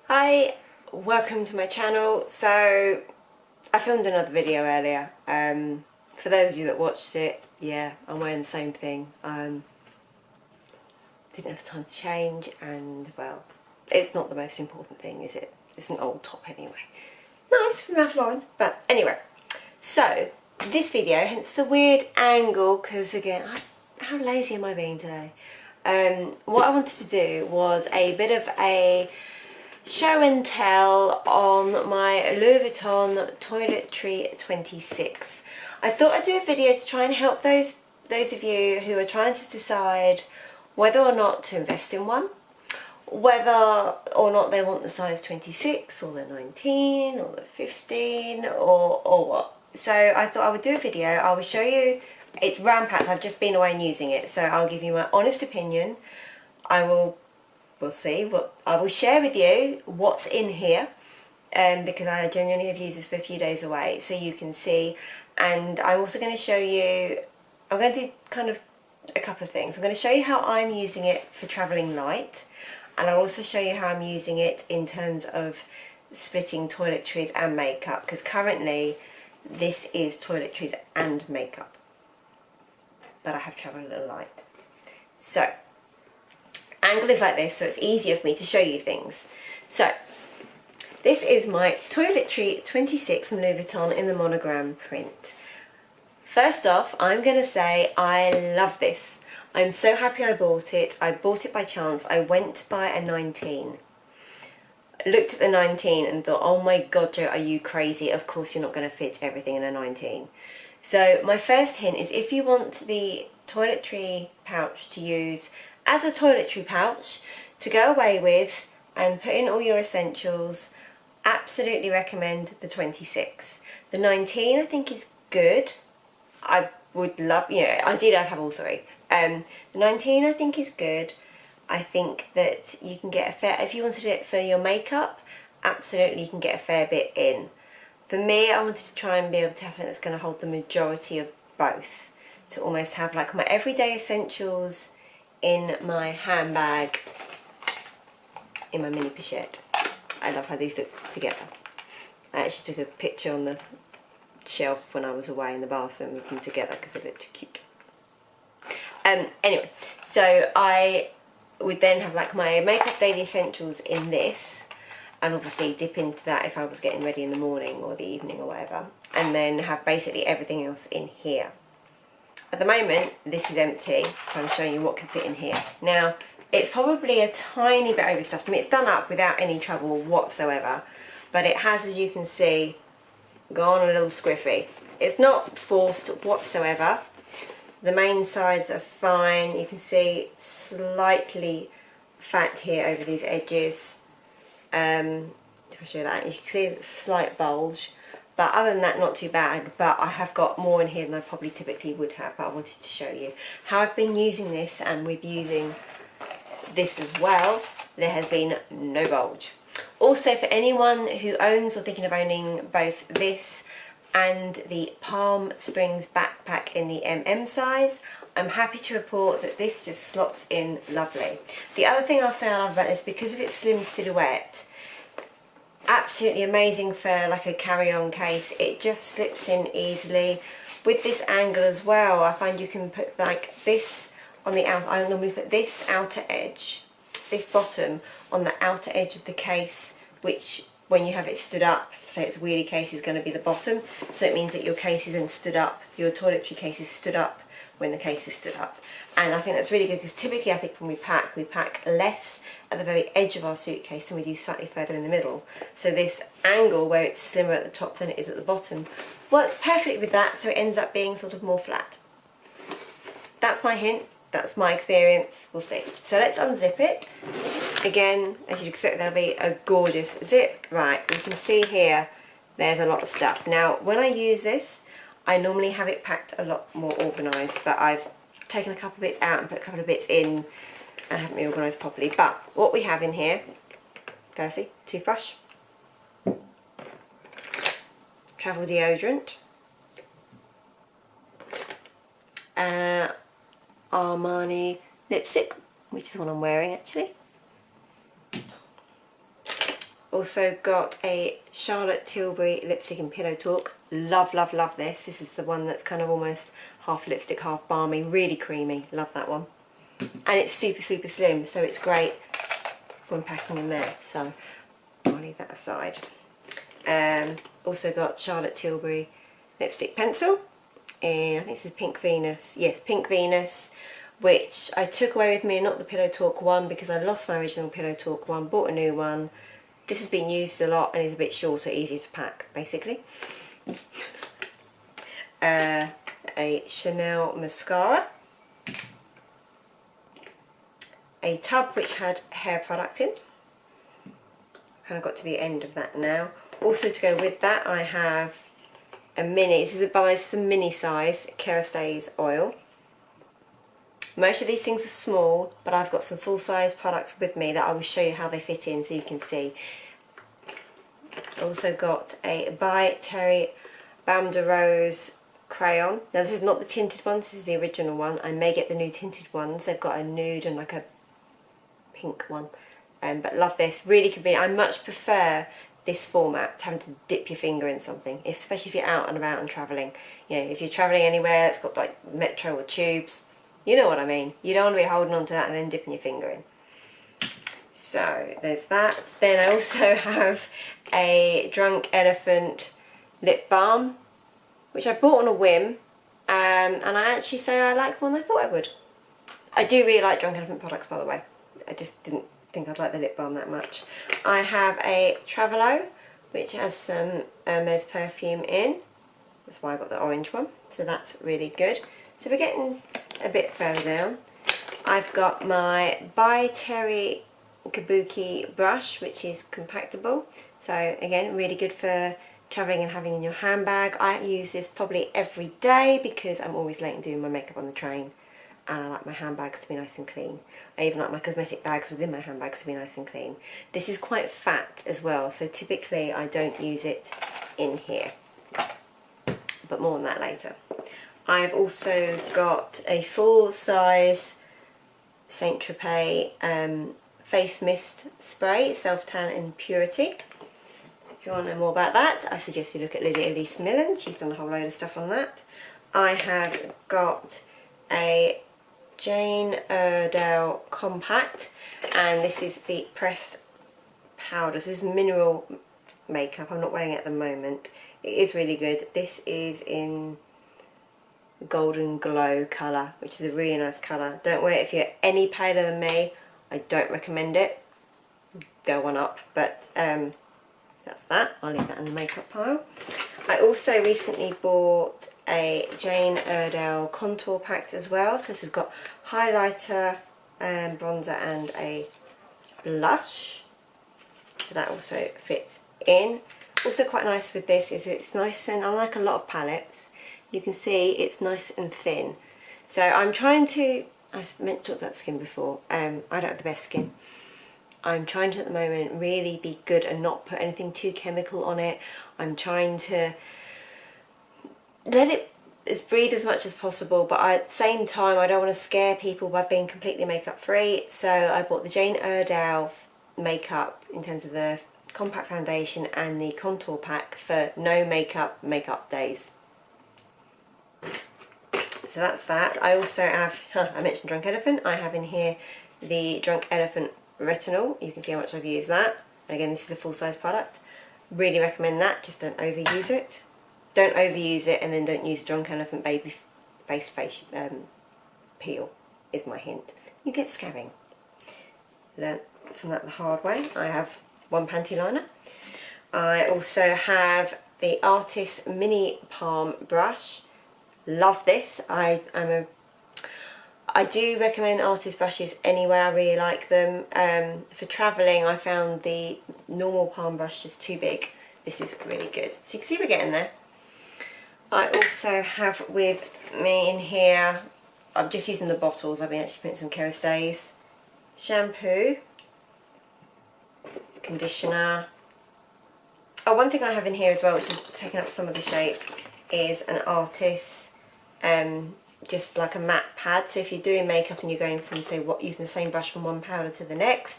Hi, welcome to my channel. So I filmed another video earlier. For those of you that watched it, yeah, I'm wearing the same thing. Didn't have the time to change, and well, it's not the most important thing, is it? It's an old top anyway. Nice from Revlon, but anyway. So this video, hence the weird angle, because again, how lazy am I being today? What I wanted to do was a bit of a show and tell on my Louis Vuitton Toiletry 26. I thought I'd do a video to try and help those of you who are trying to decide whether or not to invest in one, whether or not they want the size 26 or the 19 or the 15 or what. So I thought I would do a video. I will show you, it's round packed, I've just been away and using it, so I'll give you my honest opinion. We'll see what I will share with you what's in here, because I genuinely have used this for a few days away, so you can see. And I'm also going to show you, I'm going to do kind of a couple of things. I'm going to show you how I'm using it for travelling light, and I'll also show you how I'm using it in terms of splitting toiletries and makeup, because currently this is toiletries and makeup, but I have travelled a little light. So angle is like this, so it's easier for me to show you things. So this is my Toiletry 26 from Louis Vuitton in the monogram print. First off, I'm going to say I love this. I'm so happy I bought it. I bought it by chance. I went to buy a 19. Looked at the 19 and thought, oh my god, Jo, are you crazy? Of course you're not going to fit everything in a 19. So my first hint is, if you want the toiletry pouch to use as a toiletry pouch to go away with and put in all your essentials, absolutely recommend the 26. The 19 I think is good. I would love, I'd have all three. The 19 I think is good. I think that you can get a fair, if you wanted it for your makeup, absolutely you can get a fair bit in. For me, I wanted to try and be able to have something that's going to hold the majority of both, to almost have like my everyday essentials in my handbag, in my mini Pochette. I love how these look together. I actually took a picture on the shelf when I was away in the bathroom with them together because they looked cute. Anyway, so I would then have like my makeup daily essentials in this, and obviously dip into that if I was getting ready in the morning or the evening or whatever, and then have basically everything else in here. At the moment, this is empty, so I'm showing you what can fit in here. Now, it's probably a tiny bit overstuffed. I mean, it's done up without any trouble whatsoever, but it has, as you can see, gone a little squiffy. It's not forced whatsoever. The main sides are fine. You can see slightly fat here over these edges. If I show that, you can see a slight bulge. But other than that, not too bad. But I have got more in here than I probably typically would have. But I wanted to show you how I've been using this, and with using this as well, there has been no bulge. Also, for anyone who owns or thinking of owning both this and the Palm Springs backpack in the MM size, I'm happy to report that this just slots in lovely. The other thing I'll say I love about this, because of its slim silhouette, absolutely amazing for like a carry-on case. It just slips in easily. With this angle as well, I find you can put like this on the outer, I normally put this outer edge, this bottom, on the outer edge of the case, which when you have it stood up, say it's a wheelie case, is going to be the bottom, so it means that your case is then stood up, your toiletry case is stood up when the case is stood up. And I think that's really good, because typically I think when we pack less at the very edge of our suitcase than we do slightly further in the middle. So this angle where it's slimmer at the top than it is at the bottom works perfectly with that, so it ends up being sort of more flat. That's my hint, that's my experience, we'll see. So let's unzip it. Again, as you'd expect, there'll be a gorgeous zip. Right, you can see here, there's a lot of stuff. Now, when I use this, I normally have it packed a lot more organised, but I've taken a couple of bits out and put a couple of bits in and haven't been organised properly. But what we have in here, firstly, toothbrush, travel deodorant, Armani lipstick, which is the one I'm wearing actually, Also got a Charlotte Tilbury lipstick in Pillow Talk. Love, love, love this. This is the one that's kind of almost half lipstick, half balmy. Really creamy. Love that one. And it's super, super slim, so it's great when packing in there. So I'll leave that aside. Also got Charlotte Tilbury lipstick pencil. And I think this is Pink Venus. Yes, Pink Venus, which I took away with me, not the Pillow Talk one, because I lost my original Pillow Talk one, bought a new one. This has been used a lot and is a bit shorter, easier to pack, basically. A Chanel mascara. A tub which had hair product in. Kind of got to the end of that now. Also to go with that, I have a mini. This is the mini size Kerastase oil. Most of these things are small, but I've got some full-size products with me that I will show you how they fit in so you can see. Also got a by Terry Balm de Rose crayon. Now this is not the tinted one, this is the original one. I may get the new tinted ones. They've got a nude and like a pink one. But love this, really convenient. I much prefer this format to having to dip your finger in something, especially if you're out and about and travelling. You know, if you're travelling anywhere that's got like metro or tubes, you know what I mean. You don't want to be holding on to that and then dipping your finger in. So there's that. Then I also have a Drunk Elephant lip balm, which I bought on a whim, and I actually say I like more than I thought I would. I do really like Drunk Elephant products, by the way. I just didn't think I'd like the lip balm that much. I have a Travelo, which has some Hermes perfume in. That's why I got the orange one. So that's really good. So we're getting a bit further down. I've got my By Terry Kabuki brush, which is compactable. So again, really good for travelling and having in your handbag. I use this probably every day because I'm always late and doing my makeup on the train, and I like my handbags to be nice and clean. I even like my cosmetic bags within my handbags to be nice and clean. This is quite fat as well, so typically I don't use it in here, but more on that later. I've also got a full-size Saint Tropez face mist spray, self-tan and purity. If you want to know more about that, I suggest you look at Lydia Elise Millen. She's done a whole load of stuff on that. I have got a Jane Iredale compact, and this is the pressed powder. This is mineral makeup. I'm not wearing it at the moment. It is really good. This is in Golden Glow colour, which is a really nice colour. Don't wear it if you're any paler than me. I don't recommend it. Go one up, but that's that. I'll leave that in the makeup pile. I also recently bought a Jane Iredale contour pack as well. So this has got highlighter, bronzer and a blush. So that also fits in. Also quite nice with this is it's nice, and unlike a lot of palettes, you can see it's nice and thin. So I'm trying to, I've meant to talk about skin before, I don't have the best skin. I'm trying to at the moment really be good and not put anything too chemical on it. I'm trying to let it breathe as much as possible, but at the same time I don't want to scare people by being completely makeup free. So I bought the Jane Iredale makeup in terms of the compact foundation and the contour pack for no makeup days. So that's that. I also have, I mentioned Drunk Elephant, I have in here the Drunk Elephant Retinol. You can see how much I've used that. And again, this is a full-size product. Really recommend that, just don't overuse it. Don't overuse it, and then don't use Drunk Elephant Baby Face Peel, is my hint. You get scabbing. Learned from that the hard way. I have one panty liner. I also have the Artist Mini Palm Brush. Love this. I do recommend Artist brushes anyway. I really like them. For travelling, I found the normal palm brush just too big. This is really good. So you can see we're getting there. I also have with me in here, I'm just using the bottles, I've been actually putting some Kerastase, shampoo, conditioner. Oh, one thing I have in here as well, which is taking up some of the shape, is an Artist, just like a matte pad. So if you're doing makeup and you're going from, say, using the same brush from one powder to the next,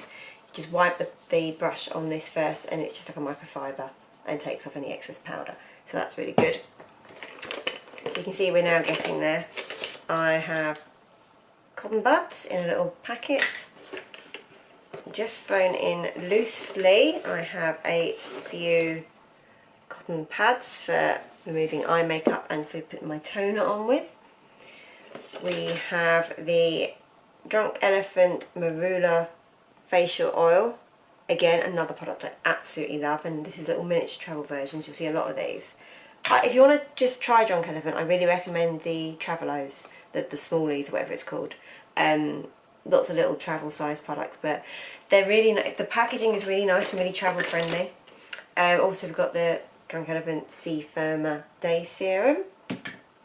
you just wipe the brush on this first, and it's just like a microfiber and takes off any excess powder. So that's really good. So you can see we're now getting there. I have cotton buds in a little packet, just thrown in loosely. I have a few cotton pads for removing eye makeup and for putting my toner on with. We have the Drunk Elephant Marula facial oil. Again, another product I absolutely love, and this is little miniature travel versions. You'll see a lot of these. If you want to just try Drunk Elephant, I really recommend the Travelos, the smallies, whatever it's called. Lots of little travel size products, but they're really the packaging is really nice and really travel friendly. Also we've got the Drunk Elephant C Firmer Day Serum.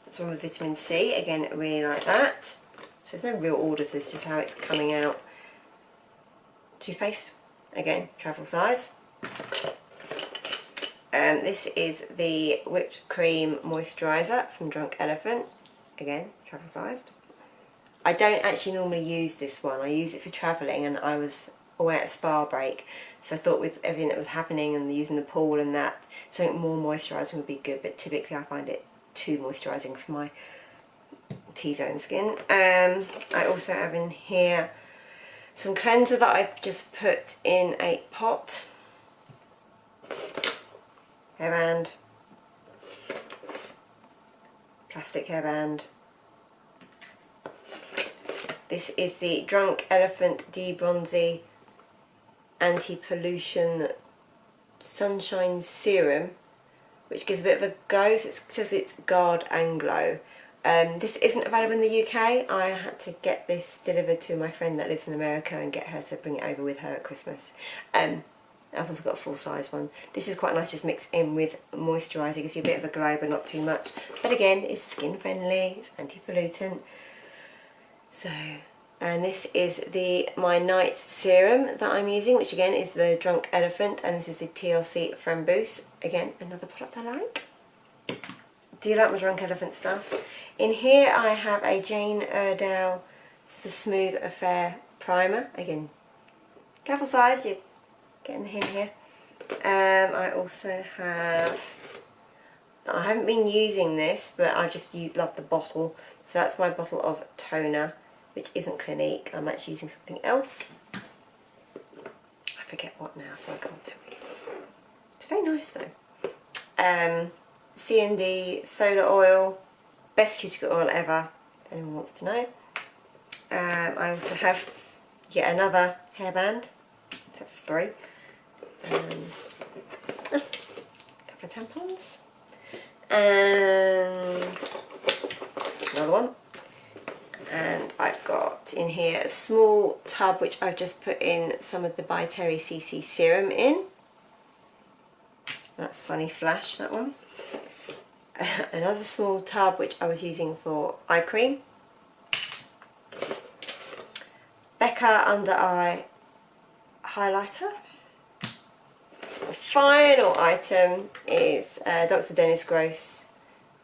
That's one with vitamin C. Again, I really like that. So there's no real order to this, just how it's coming out. Toothpaste, again, travel size. This is the Whipped Cream Moisturizer from Drunk Elephant. Again, travel sized. I don't actually normally use this one. I use it for travelling, and I was away at a spa break, so I thought with everything that was happening and using the pool and that, something more moisturising would be good, but typically I find it too moisturising for my T-zone skin. I also have in here some cleanser that I've just put in a pot. Hairband. Plastic hairband. This is the Drunk Elephant De-Bronzy Anti-Pollution Sunshine Serum, which gives a bit of a go. It says it's Guard and Glow. This isn't available in the UK. I had to get this delivered to my friend that lives in America and get her to bring it over with her at Christmas. I've also got a full size one. This is quite nice, just mixed in with moisturiser, gives you a bit of a glow but not too much. But again, it's skin friendly, it's anti-pollutant. So, and this is my night serum that I'm using, which again is the Drunk Elephant, and this is the TLC Framboose. Again, another product I like. Do you like my Drunk Elephant stuff? In here I have a Jane Iredale Smooth Affair Primer. Again, travel size, you're getting the hint here. I also have, I haven't been using this, but I just love the bottle. So that's my bottle of toner, which isn't Clinique. I'm actually using something else. I forget what now, so I can't tell you. It's very nice though. C&D solar oil, best cuticle oil ever, if anyone wants to know. I also have yet another hairband, that's 3. A couple of tampons, and another one. And I've got in here a small tub which I've just put in some of the By Terry CC serum in. That's Sunny Flash, that one. Another small tub which I was using for eye cream. Becca Under Eye Highlighter. The final item is Dr. Dennis Gross.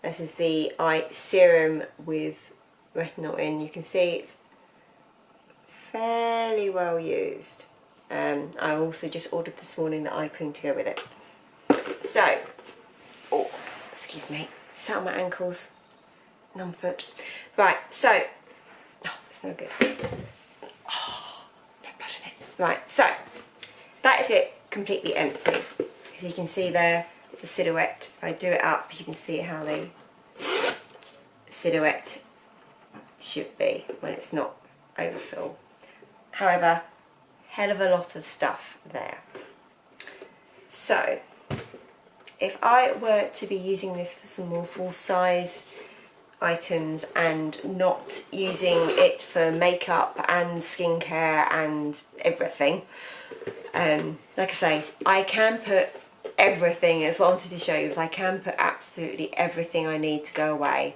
This is the eye serum with retinol in. You can see it's fairly well used. I also just ordered this morning the eye cream to go with it. So, oh, excuse me, sat on my ankles, numb foot. Right, so, oh, it's no good. Oh, no blood in it. Right, so, that is it, completely empty. As you can see there, the silhouette, if I do it up, you can see how the silhouette should be when it's not overfill. However, hell of a lot of stuff there. So, if I were to be using this for some more full size items and not using it for makeup and skincare and everything, like I say, I can put everything, as what I wanted to show you, is I can put absolutely everything I need to go away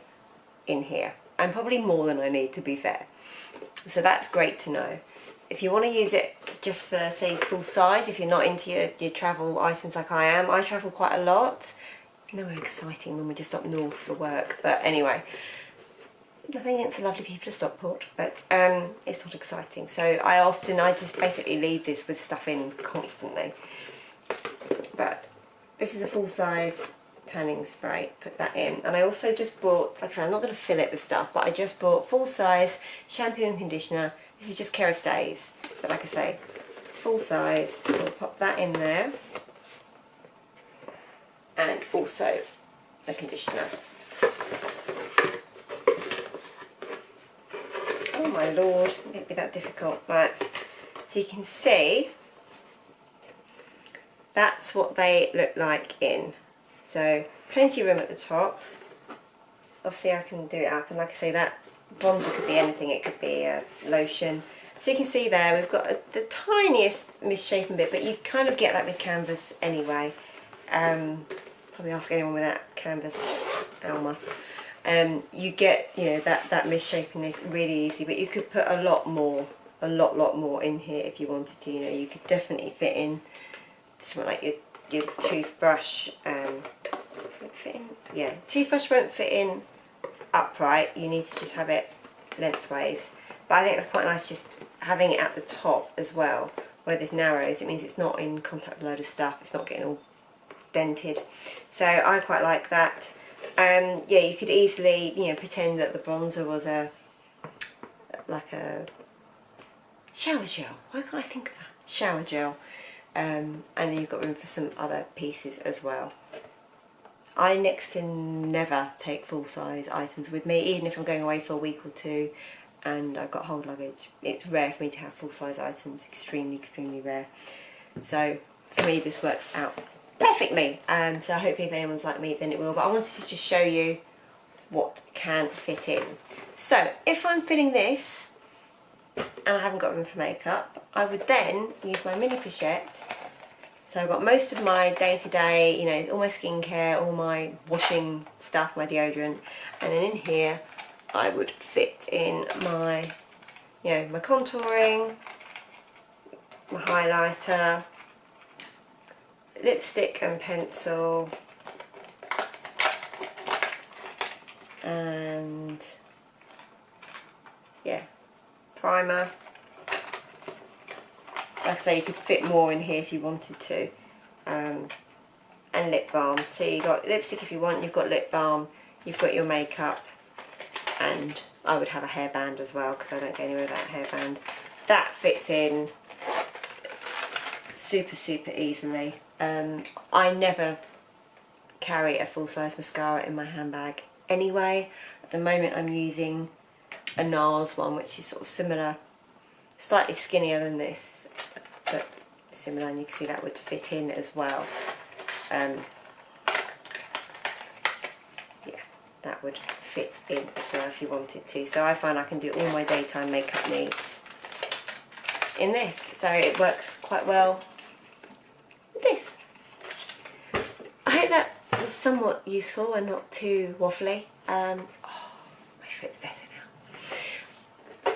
in here, and probably more than I need, to be fair. So that's great to know. If you want to use it just for, say, full size, if you're not into your travel items like I am, I travel quite a lot. No exciting when we're just up north for work, but anyway, Nothing against the lovely people of Stockport, but it's not exciting. So I just basically leave this with stuff in constantly. But this is a full size tanning spray, put that in. And I also just bought, like I said, I'm not going to fill it with stuff, but I just bought full size shampoo and conditioner. This is just Kerastase, but like I say, full size, so I'll pop that in there. And also the conditioner. Oh my lord, it won't be that difficult. Right, so you can see that's what they look like in. So plenty of room at the top. Obviously I can do it up, and like I say, that bronzer could be anything. It could be a lotion. So you can see there we've got the tiniest misshapen bit, but you kind of get that with canvas anyway. Probably ask anyone with that canvas, Alma. You get, you know, that misshapenness really easy, but you could put a lot more in here if you wanted to. You know, you could definitely fit in something like your toothbrush. Fit in? Yeah, toothbrush won't fit in upright. You need to just have it lengthways. But I think it's quite nice just having it at the top as well, where there's narrows. It means it's not in contact with a load of stuff. It's not getting all dented. So I quite like that. Yeah, you could easily, you know, pretend that the bronzer was like a shower gel. Why can't I think of that? Shower gel. And then you've got room for some other pieces as well. I next to never take full size items with me, even if I'm going away for a week or two and I've got hold luggage. It's rare for me to have full size items, extremely rare. So for me this works out perfectly. So hopefully if anyone's like me then it will, but I wanted to just show you what can fit in. So if I'm fitting this and I haven't got room for makeup, I would then use my mini pochette. So I've got most of my day-to-day, you know, all my skincare, all my washing stuff, my deodorant, and then in here I would fit in my, you know, my contouring, my highlighter, lipstick and pencil, and yeah, primer. Like I say, you could fit more in here if you wanted to, and lip balm. So you've got lipstick if you want, you've got lip balm, you've got your makeup, and I would have a hairband as well because I don't go anywhere without a hairband. That fits in super easily. I never carry a full-size mascara in my handbag anyway. At the moment I'm using a NARS one, which is sort of similar, slightly skinnier than this, but similar, and you can see that would fit in as well. Yeah, that would fit in as well if you wanted to. So I find I can do all my daytime makeup needs in this, so it works quite well with this. I hope that was somewhat useful and not too waffly. Oh, my foot's better now.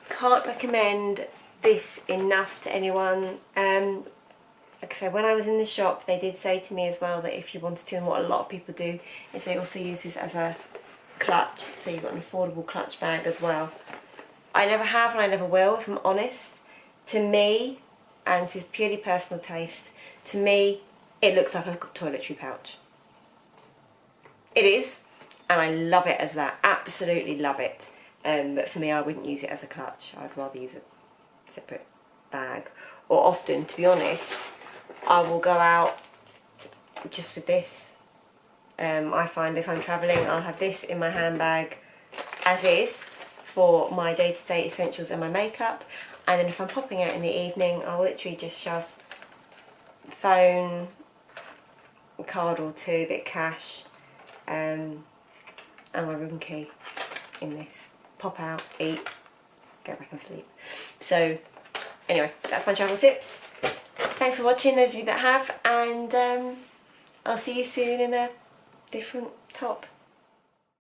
Can't recommend this enough to anyone. Like I said, when I was in the shop they did say to me as well that if you wanted to, and what a lot of people do, is they also use this as a clutch, so you've got an affordable clutch bag as well. I never have and I never will, if I'm honest. To me, and this is purely personal taste, to me it looks like a toiletry pouch. It is, and I love it as that, absolutely love it. But for me, I wouldn't use it as a clutch. I'd rather use a separate bag. Or often, to be honest, I will go out just with this. I find if I'm travelling, I'll have this in my handbag as is for my day-to-day essentials and my makeup. And then if I'm popping out in the evening, I'll literally just shove phone, a card or two, a bit of cash, and my room key in this. Pop out, eat, go back and sleep. So anyway, that's my travel tips. Thanks for watching, those of you that have, and I'll see you soon in a different top.